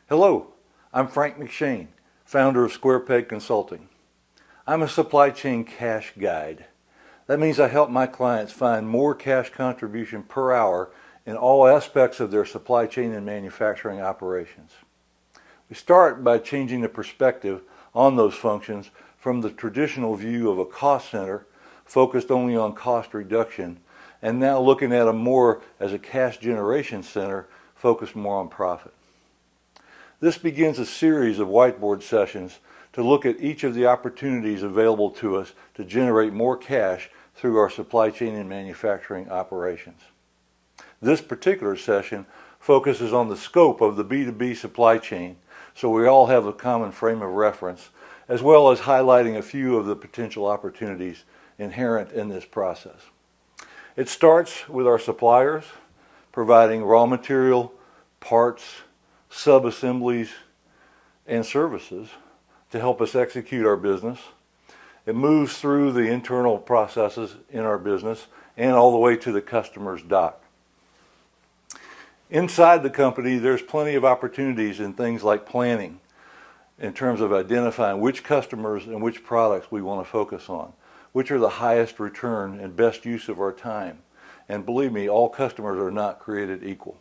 Hello, I'm Frank McShane, founder of Square Peg Consulting. I'm a supply chain cash guide. That means I help my clients find more cash contribution per hour in all aspects of their supply chain and manufacturing operations. We start by changing the perspective on those functions from the traditional view of a cost center focused only on cost reduction, and now looking at them more as a cash generation center focused more on profit. This begins a series of whiteboard sessions to look at each of the opportunities available to us to generate more cash through our supply chain and manufacturing operations. This particular session focuses on the scope of the B2B supply chain, so we all have a common frame of reference, as well as highlighting a few of the potential opportunities inherent in this process. It starts with our suppliers, providing raw material, parts, sub-assemblies, and services to help us execute our business. It moves through the internal processes in our business and all the way to the customer's dock. Inside the company, there's plenty of opportunities in things like planning, in terms of identifying which customers and which products we want to focus on, which are the highest return and best use of our time. And believe me, all customers are not created equal.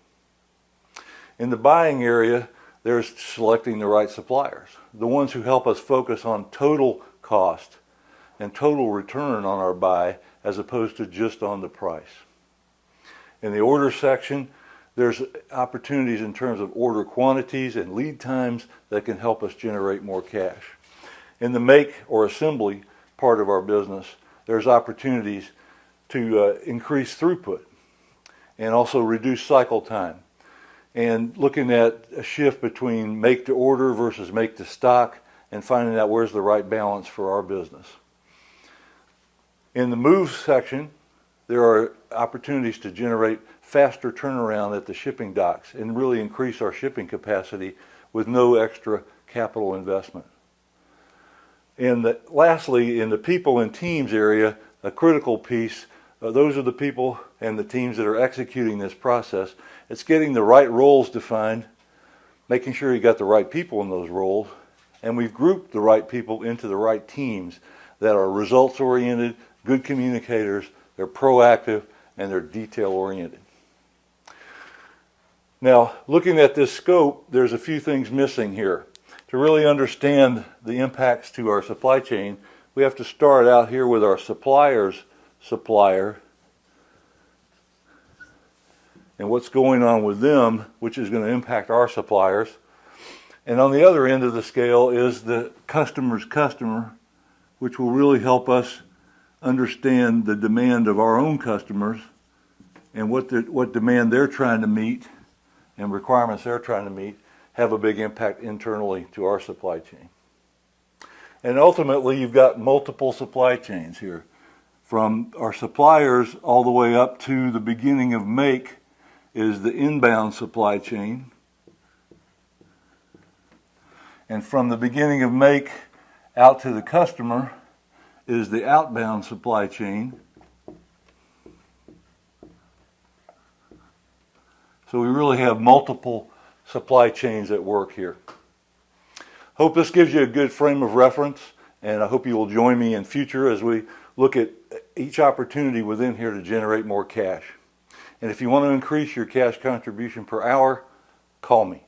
In the buying area, there's selecting the right suppliers, the ones who help us focus on total cost and total return on our buy as opposed to just on the price. In the order section, there's opportunities in terms of order quantities and lead times that can help us generate more cash. In the make or assembly part of our business, there's opportunities to increase throughput and also reduce cycle time, and looking at a shift between make to order versus make to stock and finding out where's the right balance for our business. In the move section, there are opportunities to generate faster turnaround at the shipping docks and really increase our shipping capacity with no extra capital investment. And lastly, in the people and teams area, a critical piece, those are the people and the teams that are executing this process. It's getting the right roles defined, making sure you got the right people in those roles, and we've grouped the right people into the right teams that are results oriented, good communicators, they're proactive, and they're detail oriented. Now, looking at this scope, there's a few things missing here. To really understand the impacts to our supply chain, we have to start out here with our supplier's supplier and what's going on with them, which is going to impact our suppliers. And on the other end of the scale is the customer's customer, which will really help us understand the demand of our own customers and what demand they're trying to meet and requirements they're trying to meet have a big impact internally to our supply chain. And ultimately, you've got multiple supply chains here, from our suppliers all the way up to the beginning of make is the inbound supply chain. And from the beginning of make out to the customer is the outbound supply chain. So we really have multiple supply chains at work here. Hope this gives you a good frame of reference, and I hope you will join me in future as we look at each opportunity within here to generate more cash. And if you want to increase your cash contribution per hour, call me.